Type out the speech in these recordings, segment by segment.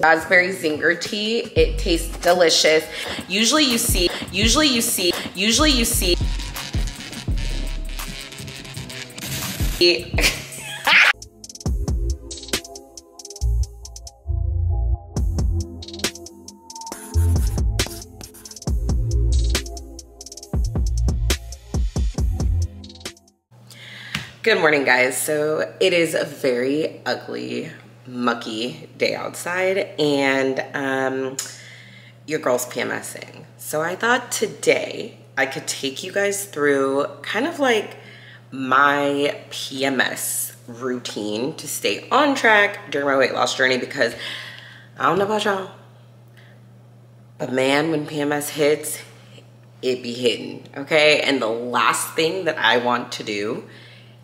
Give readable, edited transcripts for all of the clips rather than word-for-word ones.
raspberry zinger tea. It tastes delicious. Usually you see Good morning, guys. So it is a very ugly, mucky day outside, and your girl's PMSing. So I thought today I could take you guys through kind of like my PMS routine to stay on track during my weight loss journey, because I don't know about y'all, but man, when PMS hits, it be hitting, okay? And the last thing that I want to do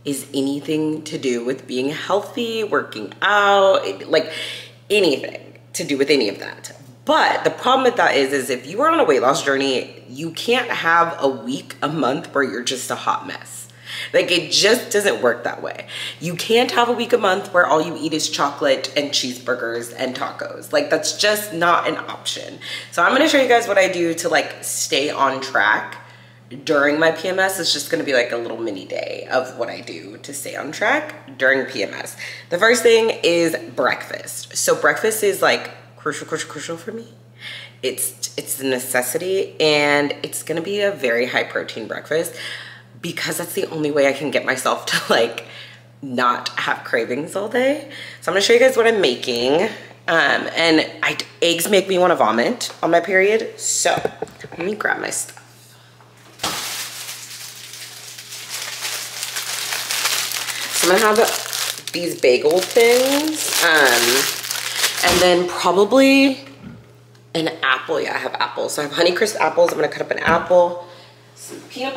is anything to do with being healthy, working out, like anything to do with any of that. But the problem with that is if you are on a weight loss journey, you can't have a week, a month where you're just a hot mess. Like, it just doesn't work that way. You can't have a week, a month where all you eat is chocolate and cheeseburgers and tacos. Like, that's just not an option. So I'm gonna show you guys what I do to like stay on track during my PMS. It's just gonna be like a little mini day of what I do to stay on track during PMS. The first thing is breakfast. So breakfast is like crucial for me. It's a necessity, and it's gonna be a very high protein breakfast because that's the only way I can get myself to like not have cravings all day. So I'm gonna show you guys what I'm making. And eggs make me wanna vomit on my period. So let me grab my stuff. So I'm gonna have these bagel things, and then probably an apple. Yeah, I have apples. So I have Honeycrisp apples. I'm gonna cut up an apple, some peanut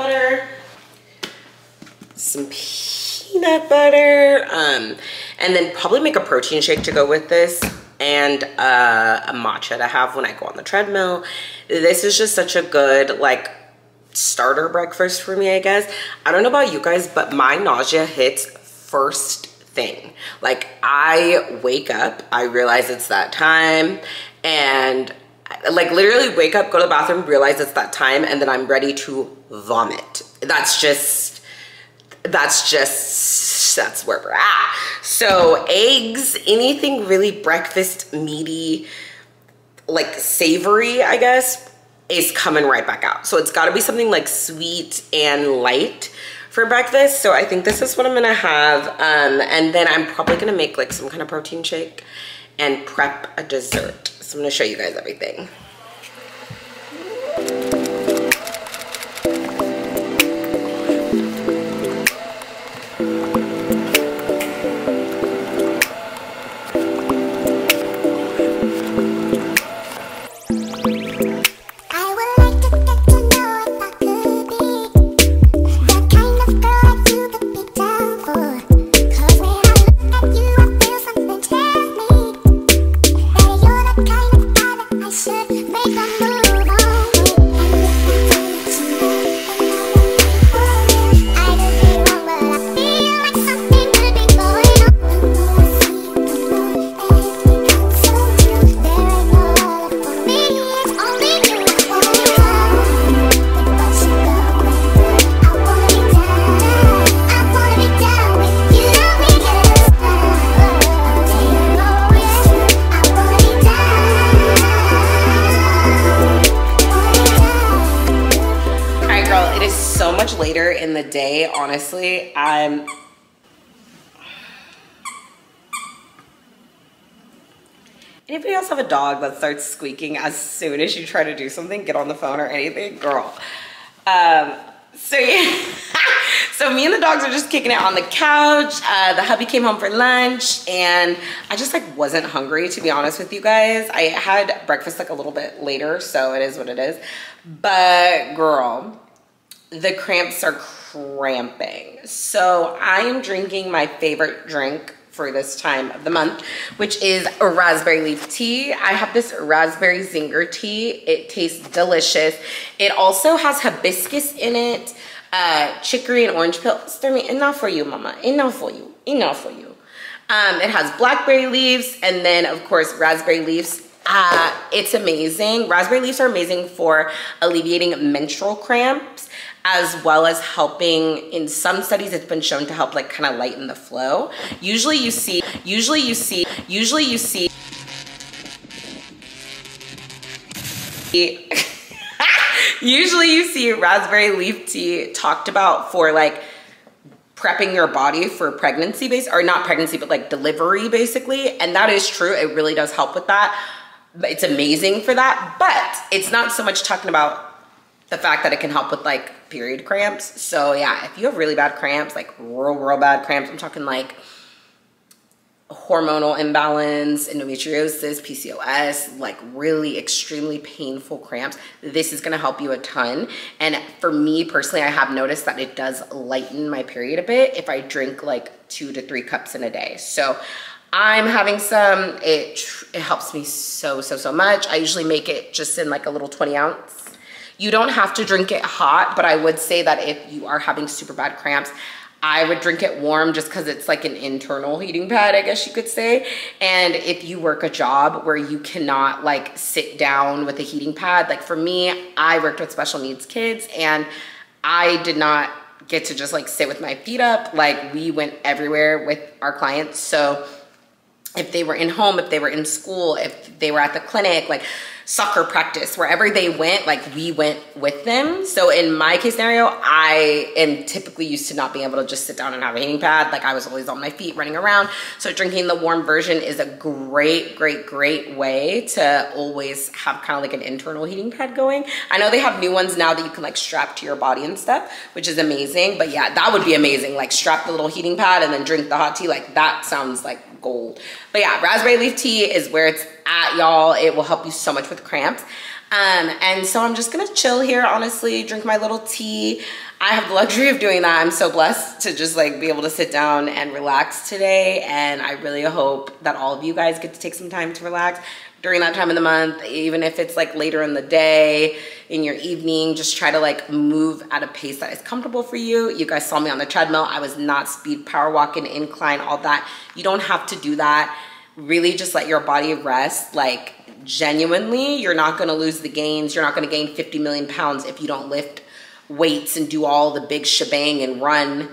butter, and then probably make a protein shake to go with this, and a matcha to have when I go on the treadmill. This is just such a good like starter breakfast for me, I guess. I don't know about you guys, but my nausea hits first thing. Like, I wake up, I realize it's that time, and like literally wake up, go to the bathroom, realize it's that time, and then I'm ready to vomit. That's where we're at. So eggs, anything really breakfast meaty, like savory, I guess, is coming right back out. So it's gotta be something like sweet and light for breakfast. So I think this is what I'm gonna have. And then I'm probably gonna make like some kind of protein shake and prep a dessert. So I'm gonna show you guys everything. Later in the day, honestly, anybody else have a dog that starts squeaking as soon as you try to do something, get on the phone or anything? Girl. So yeah, so me and the dogs are just kicking it on the couch. The hubby came home for lunch, and I just like wasn't hungry, to be honest with you guys. I had breakfast like a little bit later, so it is what it is. But girl, the cramps are cramping. So I am drinking my favorite drink for this time of the month, which is a raspberry leaf tea. I have this raspberry zinger tea. It tastes delicious. It also has hibiscus in it, chicory and orange peel. Stormy, enough for you, mama. Enough for you. Enough for you. It has blackberry leaves and then of course raspberry leaves. It's amazing. Raspberry leaves are amazing for alleviating menstrual cramps, as well as helping, in some studies it's been shown to help like kind of lighten the flow. Usually you see raspberry leaf tea talked about for like prepping your body for pregnancy, or not pregnancy, but like delivery basically. And that is true. It really does help with that. It's amazing for that, but it's not so much talking about the fact that it can help with like period cramps. So yeah, if you have really bad cramps, like real bad cramps, I'm talking like hormonal imbalance, endometriosis, PCOS, like really extremely painful cramps, this is gonna help you a ton. And for me personally, I have noticed that it does lighten my period a bit if I drink like 2 to 3 cups in a day. So I'm having some, it helps me so much. I usually make it just in like a little 20 ounce. You don't have to drink it hot, but I would say that if you are having super bad cramps, I would drink it warm just because it's like an internal heating pad, I guess you could say. And if you work a job where you cannot like sit down with a heating pad, like for me, I worked with special needs kids and I did not get to just like sit with my feet up. Like we went everywhere with our clients. So if they were in home, if they were in school, if they were at the clinic, like soccer practice, wherever they went, like we went with them. So in my case scenario, I am typically used to not being able to just sit down and have a heating pad. Like I was always on my feet running around. So drinking the warm version is a great way to always have kind of like an internal heating pad going. I know they have new ones now that you can like strap to your body and stuff, which is amazing. But yeah, that would be amazing. Like strap the little heating pad and then drink the hot tea. Like that sounds like gold. But yeah, raspberry leaf tea is where it's at, y'all. It will help you so much with cramps. And so I'm just gonna chill here, honestly, drink my little tea. I have the luxury of doing that. I'm so blessed to just like be able to sit down and relax today. And I really hope that all of you guys get to take some time to relax during that time of the month, even if it's like later in the day, in your evening. Just try to like move at a pace that is comfortable for you. You guys saw me on the treadmill. I was not speed power walking, incline, all that. You don't have to do that. Really just let your body rest. Like genuinely, you're not gonna lose the gains. You're not gonna gain 50 million pounds if you don't lift weights and do all the big shebang and run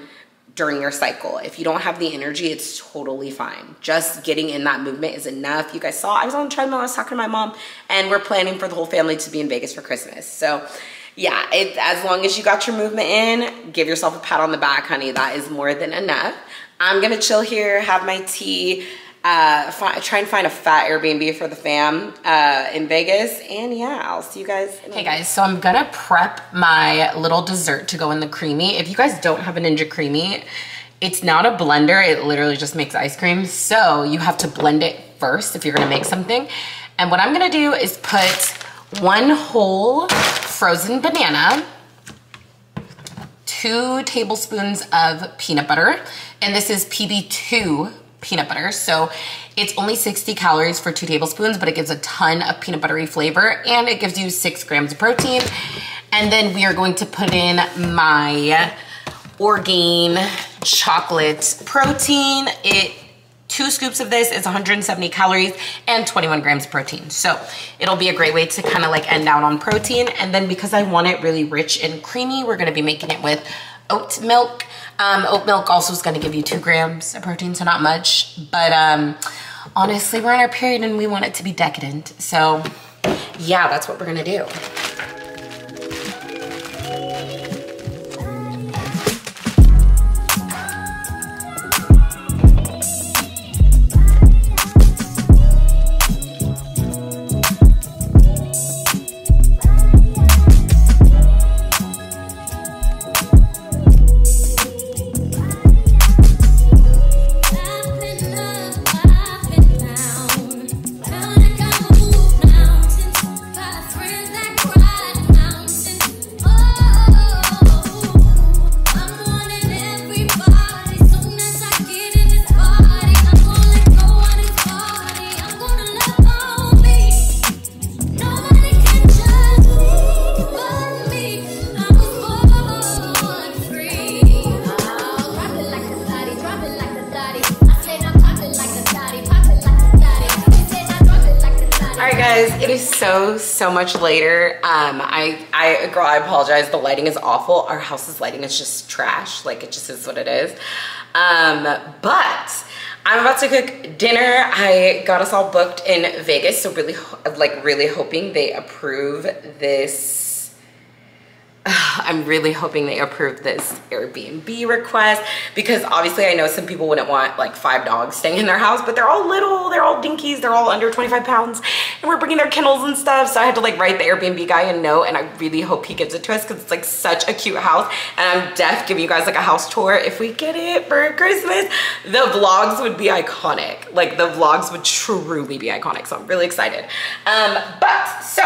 during your cycle. If you don't have the energy, it's totally fine. Just getting in that movement is enough. You guys saw I was on the treadmill, I was talking to my mom, and we're planning for the whole family to be in Vegas for Christmas. So yeah, as long as you got your movement in, give yourself a pat on the back, honey. That is more than enough. I'm gonna chill here, have my tea, try and find a fat Airbnb for the fam in Vegas, and yeah, I'll see you guys. Hey guys, so I'm gonna prep my little dessert to go in the creamy. If you guys don't have a Ninja Creamy, it's not a blender, it literally just makes ice cream. So you have to blend it first if you're gonna make something. And what I'm gonna do is put 1 whole frozen banana, 2 tablespoons of peanut butter, and this is PB2 peanut butter. So it's only 60 calories for 2 tablespoons, but it gives a ton of peanut buttery flavor and it gives you 6 grams of protein. And then we are going to put in my Orgain chocolate protein. 2 scoops of this is 170 calories and 21 grams of protein. So it'll be a great way to kind of like end out on protein. And then because I want it really rich and creamy, we're gonna be making it with oat milk. Oat milk also is gonna give you 2 grams of protein, so not much. But honestly, we're on our period and we want it to be decadent. So yeah, that's what we're gonna do. That guys, it is so much later. Girl, I apologize. The lighting is awful. Our house's lighting is just trash. Like, it just is what it is. But I'm about to cook dinner. I got us all booked in Vegas, so really hoping they approve this. I'm really hoping they approve this Airbnb request, because obviously I know some people wouldn't want like 5 dogs staying in their house, but they're all little, they're all dinkies, they're all under 25 pounds, and we're bringing their kennels and stuff. So I had to like write the Airbnb guy a note, and I really hope he gives it to us, because it's like such a cute house. And I'm giving you guys like a house tour. If we get it for Christmas, the vlogs would be iconic. Like, the vlogs would truly be iconic. So I'm really excited. So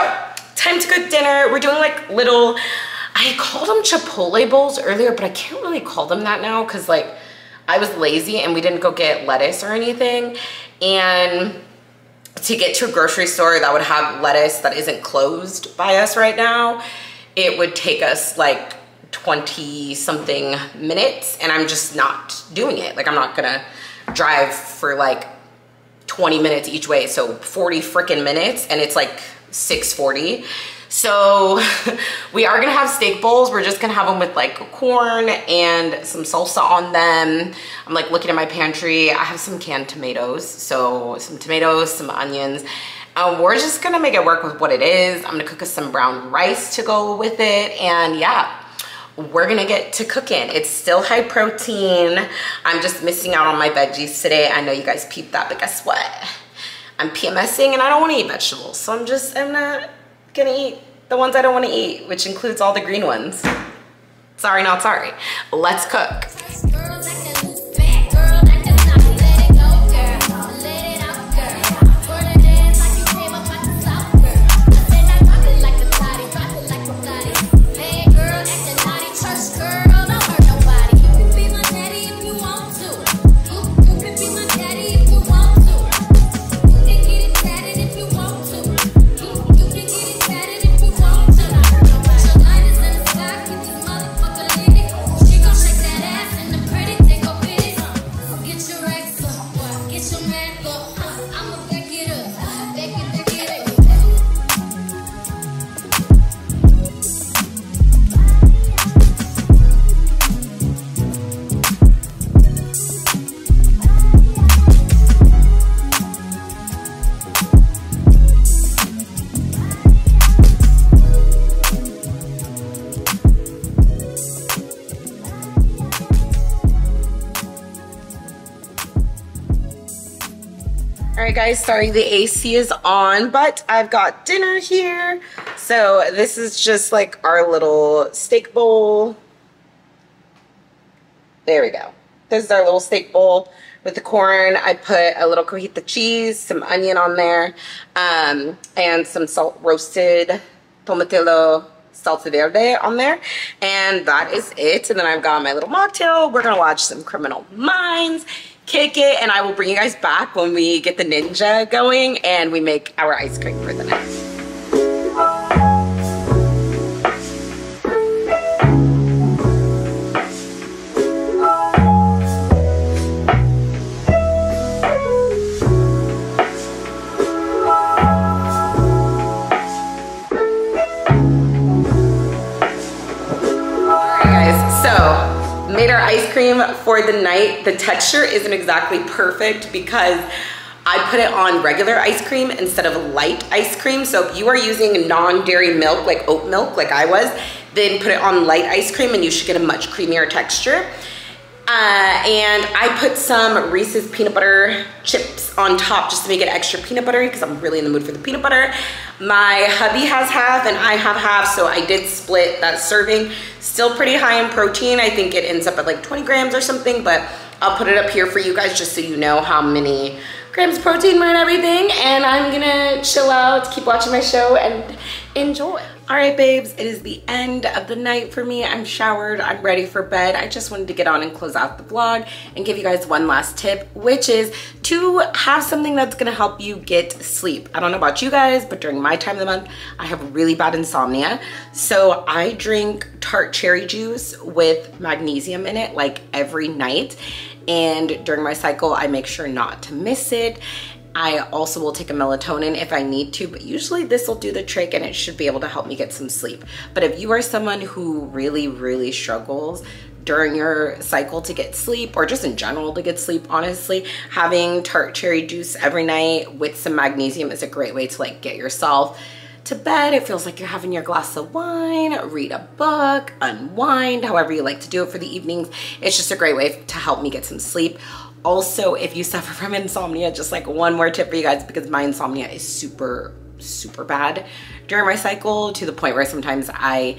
time to cook dinner. We're doing like little, I called them Chipotle bowls earlier, but I can't really call them that now, because like I was lazy and we didn't go get lettuce or anything. And to get to a grocery store that would have lettuce that isn't closed by us right now, it would take us like 20 something minutes, and I'm just not doing it. Like, I'm not gonna drive for like 20 minutes each way, so 40 freaking minutes, and it's like 6:40. So we are gonna have steak bowls. We're just gonna have them with like corn and some salsa on them. I'm like looking at my pantry. I have some canned tomatoes. So some tomatoes, some onions. We're just gonna make it work with what it is. I'm gonna cook us some brown rice to go with it. And yeah, we're gonna get to cooking. It's still high protein. I'm just missing out on my veggies today. I know you guys peeped that, but guess what? I'm PMSing and I don't wanna eat vegetables. So I'm not gonna eat the ones I don't want to eat, which includes all the green ones. Sorry, not sorry. Let's cook. All right guys, sorry the AC is on, but I've got dinner here. So this is just like our little steak bowl. There we go. This is our little steak bowl with the corn. I put a little cojita cheese, some onion on there, and some roasted tomatillo salsa verde on there, and that is it. And then I've got my little mocktail. We're gonna watch some Criminal Minds, kick it, and I will bring you guys back when we get the ninja going and we make our ice cream for the night. Made our ice cream for the night. The texture isn't exactly perfect because I put it on regular ice cream instead of light ice cream. So if you are using non-dairy milk, like oat milk, like I was, then put it on light ice cream and you should get a much creamier texture. And I put some Reese's peanut butter chips on top just to make it extra peanut buttery because I'm really in the mood for the peanut butter. My hubby has half and I have half, so I did split that serving. Still pretty high in protein. I think it ends up at like 20 grams or something, but I'll put it up here for you guys just so you know how many grams of protein we're in everything. And I'm gonna chill out, keep watching my show and enjoy. All right, babes, it is the end of the night for me. I'm showered, I'm ready for bed. I just wanted to get on and close out the vlog and give you guys one last tip, which is to have something that's gonna help you get sleep. I don't know about you guys, but during my time of the month, I have really bad insomnia. So I drink tart cherry juice with magnesium in it like every night. And during my cycle, I make sure not to miss it. I also will take a melatonin if I need to, but usually this will do the trick and it should be able to help me get some sleep. But if you are someone who really struggles during your cycle to get sleep, or just in general to get sleep, honestly, having tart cherry juice every night with some magnesium is a great way to like get yourself to bed. It feels like you're having your glass of wine, read a book, unwind, however you like to do it for the evenings. It's just a great way to help me get some sleep. Also, if you suffer from insomnia, just like one more tip for you guys, because my insomnia is super bad during my cycle, to the point where sometimes I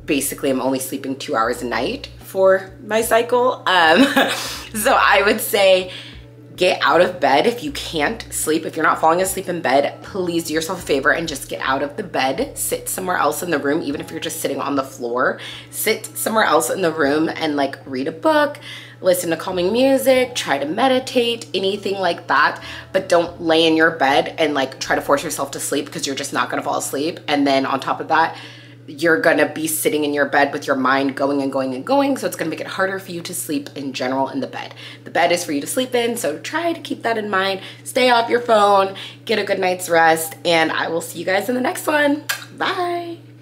basically am only sleeping 2 hours a night for my cycle. So I would say get out of bed if you can't sleep. If you're not falling asleep in bed, please do yourself a favor and just get out of the bed. Sit somewhere else in the room, even if you're just sitting on the floor. Sit somewhere else in the room and like read a book, listen to calming music, try to meditate, anything like that. But don't lay in your bed and like try to force yourself to sleep, because you're just not gonna fall asleep. And then on top of that, you're gonna be sitting in your bed with your mind going and going and going. So it's gonna make it harder for you to sleep in general in the bed. The bed is for you to sleep in, so try to keep that in mind. Stay off your phone, get a good night's rest, and I will see you guys in the next one. Bye.